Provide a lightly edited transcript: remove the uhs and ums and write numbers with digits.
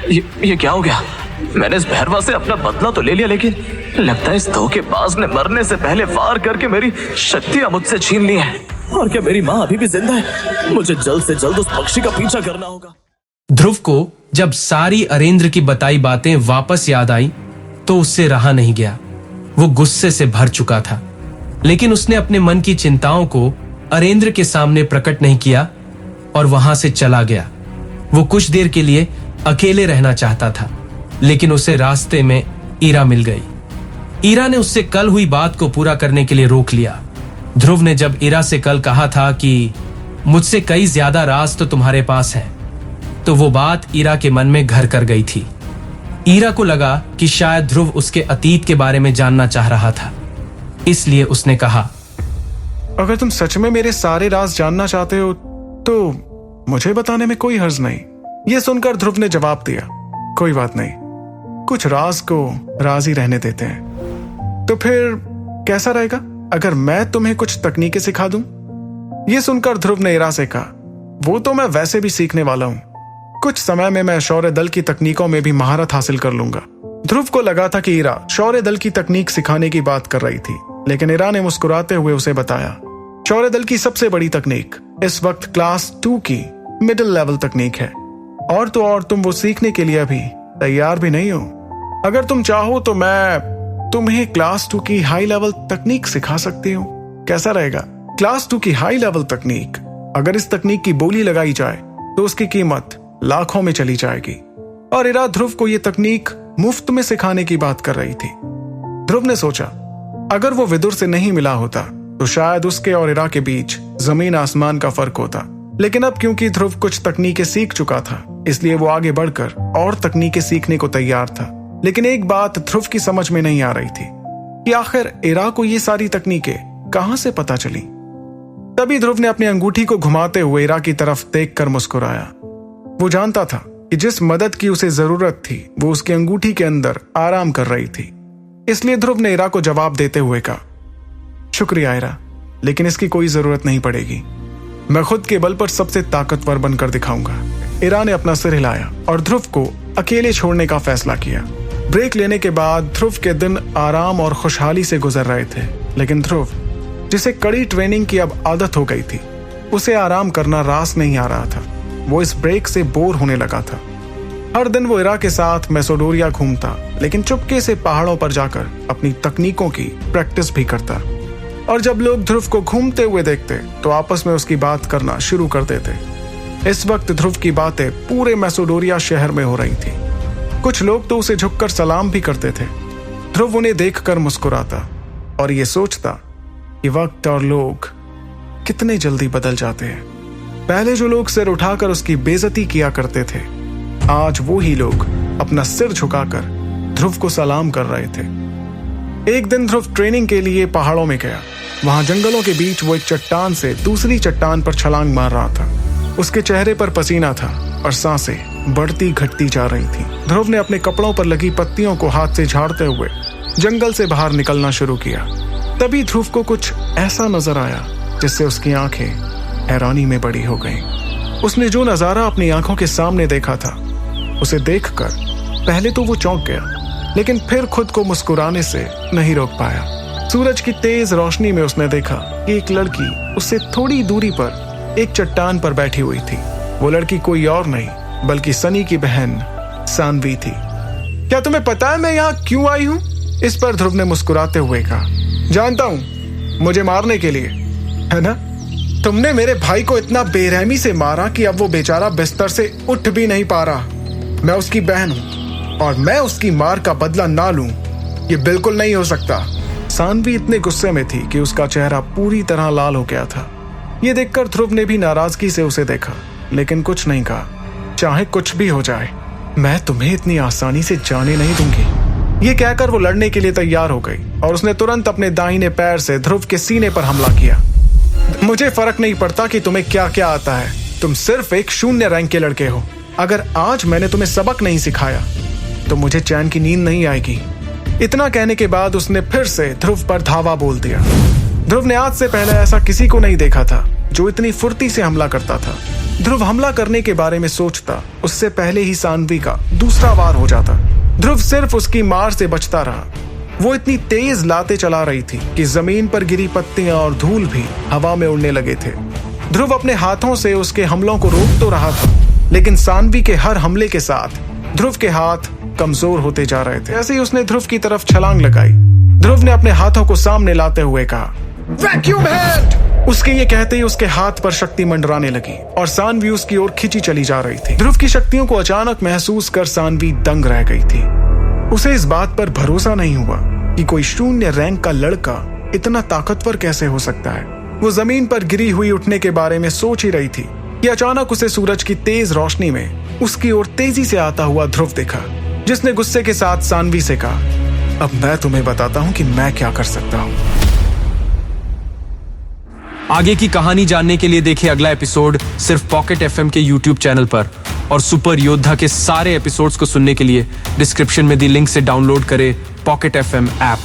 ये क्या हो गया? मैंने इस भैरवा से अपना बदला तो ले लिया, लेकिन लगता है इस धोखेबाज ने मरने से पहले वार करके मेरी शक्तियां मुझसे छीन ली हैं। और क्या मेरी माँ अभी भी जिंदा है? मुझे जल्द से जल्द उस पक्षी का पीछा करना होगा। ध्रुव को जब सारी अरेंद्र की बताई बातें वापस याद आई तो उससे रहा नहीं गया। वो गुस्से से भर चुका था, लेकिन उसने अपने मन की चिंताओं को अरेंद्र के सामने प्रकट नहीं किया और वहां से चला गया। वो कुछ देर के लिए अकेले रहना चाहता था, लेकिन उसे रास्ते में ईरा मिल गई। ईरा ने उससे कल हुई बात को पूरा करने के लिए रोक लिया। ध्रुव ने जब ईरा से कल कहा था कि मुझसे कई ज्यादा राज तो तुम्हारे पास है, तो वो बात ईरा के मन में घर कर गई थी। ईरा को लगा कि शायद ध्रुव उसके अतीत के बारे में जानना चाह रहा था, इसलिए उसने कहा, अगर तुम सच में मेरे सारे राज जानना चाहते हो तो मुझे बताने में कोई हर्ज नहीं। यह सुनकर ध्रुव ने जवाब दिया, कोई बात नहीं, कुछ राज को राज ही रहने देते हैं। तो फिर कैसा रहेगा अगर मैं तुम्हें कुछ तकनीकें सिखा दूं? यह सुनकर ध्रुव ने ईरा से कहा, वो तो मैं वैसे भी सीखने वाला हूं। कुछ समय में मैं शौर्य दल की तकनीकों में भी महारत हासिल कर लूंगा। ध्रुव को लगा था कि ईरा शौर्य दल की तकनीक सिखाने की बात कर रही थी, लेकिन ईरा ने मुस्कुराते हुए उसे बताया, शौर्य दल की सबसे बड़ी तकनीक इस वक्त क्लास 2 की मिडिल लेवल तकनीक है, और तो और तुम वो सीखने के लिए अभी तैयार भी नहीं हो। अगर तुम चाहो तो मैं तुम्हें क्लास 2 की हाई लेवल तकनीक सिखा सकती हूँ। कैसा रहेगा? क्लास 2 की हाई लेवल तकनीक, अगर इस तकनीक की बोली लगाई जाए तो उसकी कीमत लाखों में चली जाएगी। और ईरा ध्रुव को यह तकनीक मुफ्त में सिखाने की बात कर रही थी। ध्रुव ने सोचा, अगर वो विदुर से नहीं मिला होता तो शायद उसके और ईरा के बीच जमीन आसमान का फर्क होता। लेकिन अब क्योंकि ध्रुव कुछ तकनीकें सीख चुका था, इसलिए वो आगे बढ़कर और तकनीकें सीखने को तैयार था। लेकिन एक बात ध्रुव की समझ में नहीं आ रही थी कि आखिर ईरा को ये सारी तकनीकें कहां से पता चली। तभी ध्रुव ने अपनी अंगूठी को घुमाते हुए ईरा की तरफ देखकर मुस्कुराया। वो जानता था कि जिस मदद की उसे जरूरत थी वो उसकी अंगूठी के अंदर आराम कर रही थी। इसलिए ध्रुव ने ईरा को जवाब देते हुए कहा, शुक्रिया ईरा, लेकिन इसकी कोई जरूरत नहीं पड़ेगी। मैं खुद के बल पर सबसे ताकतवर बनकर दिखाऊंगा। ईरा ने अपना सिर हिलाया और ध्रुव को अकेले छोड़ने का फैसला किया। ब्रेक लेने के बाद ध्रुव के दिन आराम और खुशहाली से गुजर रहे थे, लेकिन ध्रुव, जिसे कड़ी ट्रेनिंग की अब आदत हो गई थी, उसे आराम करना रास नहीं आ रहा था। वो इस ब्रेक से बोर होने लगा था। हर दिन वो ईरा के साथ मैसोडोरिया घूमता, लेकिन चुपके से पहाड़ों पर जाकर अपनी तकनीकों की प्रैक्टिस भी करता। और जब लोग ध्रुव को घूमते हुए देखते तो आपस में उसकी बात करना शुरू कर देते। इस वक्त ध्रुव की बातें पूरे मैसोडोरिया शहर में हो रही थी। कुछ लोग तो उसे झुककर सलाम भी करते थे। ध्रुव उन्हें देखकर मुस्कुराता और ये सोचता कि वक्त और लोग कितने जल्दी बदल जाते हैं। पहले जो लोग सिर उठाकर उसकी बेइज्जती किया करते थे, आज वो ही लोग अपना सिर झुकाकर ध्रुव को सलाम कर रहे थे। एक दिन ध्रुव ट्रेनिंग के लिए पहाड़ों में गया। वहां जंगलों के बीच वो एक चट्टान से दूसरी चट्टान पर छलांग मार रहा था। उसके चेहरे पर पसीना था और सांसें बढ़ती घटती जा रही थी। ध्रुव ने अपने कपड़ों पर लगी पत्तियों को हाथ से झाड़ते हुए जंगल से बाहर निकलना शुरू किया। तभी ध्रुव को कुछ ऐसा नजर आया जिससे उसकी आंखें हैरानी में बड़ी हो गईं। उसने जो नजारा अपनी आंखों के सामने देखा था, उसे देखकर पहले तो वो चौंक गया, लेकिन फिर खुद को मुस्कुराने से नहीं रोक पाया। सूरज की तेज रोशनी में उसने देखा कि एक लड़की उससे थोड़ी दूरी पर एक चट्टान पर बैठी हुई थी। वो लड़की कोई और नहीं बल्कि सनी की बहन सानवी थी। क्या तुम्हें पता है मैं यहाँ क्यों आई हूँ? इस पर ध्रुव ने मुस्कुराते हुए कहा, जानता हूँ, मुझे मारने के लिए, है ना? तुमने मेरे भाई को इतना बेरहमी से मारा कि अब वो बेचारा बिस्तर से उठ भी नहीं पा रहा। मैं उसकी बहन हूँ और मैं उसकी मार का बदला ना लूं, ये बिल्कुल नहीं हो सकता। सानवी इतने गुस्से में थी कि उसका चेहरा पूरी तरह लाल हो गया था। ये देखकर ध्रुव ने भी नाराजगी से उसे देखा, लेकिन कुछ नहीं कहा। चाहे कुछ भी हो जाए, मैं तुम्हें इतनी आसानी से जाने नहीं दूंगी। ये कहकर वो लड़ने के लिए तैयार हो गई और उसने तुरंत अपने दाहिने पैर से ध्रुव के सीने पर हमला किया। मुझे फर्क नहीं पड़ता कि तुम्हें क्या क्या आता है, तुम सिर्फ एक 0 रैंक के लड़के हो। अगर आज मैंने तुम्हें सबक नहीं सिखाया तो मुझे चैन की नींद नहीं आएगी। इतना कहने के बाद उसने फिर से ध्रुव पर धावा बोल दिया। ध्रुव ने आज से पहले ऐसा किसी को नहीं देखा था जो इतनी फुर्ती से हमला करता था। ध्रुव हमला करने के बारे में सोचता उससे पहले ही सानवी का दूसरा वार हो जाता। ध्रुव सिर्फ उसकी मार से बचता रहा। वो इतनी तेज लाते चला रही थी कि जमीन पर गिरी पत्तियां और धूल भी हवा में उड़ने लगे थे। ध्रुव अपने हाथों से उसके हमलों को रोक तो रहा था, लेकिन सानवी के हर हमले के साथ ध्रुव के हाथ कमजोर होते जा रहे थे। ऐसे ही उसने ध्रुव की तरफ छलांग लगाई। ध्रुव ने अपने हाथों को सामने लाते हुए कहा, वैक्यूम हेड। उसके ये कहते ही उसके हाथ पर शक्ति मंडराने लगी और सानवी उसकी ओर खींची चली जा रही थी। ध्रुव की शक्तियों को अचानक महसूस कर सानवी दंग रह गई थी। उसे इस बात पर भरोसा नहीं हुआ कि कोई शून्य रैंक का लड़का इतना ताकतवर कैसे हो सकता है। वो जमीन पर गिरी हुई उठने के बारे में सोच ही रही थी कि अचानक उसे सूरज की तेज रोशनी में उसकी ओर तेजी से आता हुआ ध्रुव दिखा, जिसने गुस्से के साथ सानवी से कहा, अब मैं तुम्हें बताता हूं कि मैं क्या कर सकता हूं। आगे की कहानी जानने के लिए देखें अगला एपिसोड सिर्फ पॉकेट एफएम के यूट्यूब चैनल पर, और सुपर योद्धा के सारे एपिसोड्स को सुनने के लिए डिस्क्रिप्शन में दी लिंक से डाउनलोड करें पॉकेट एफएम ऐप।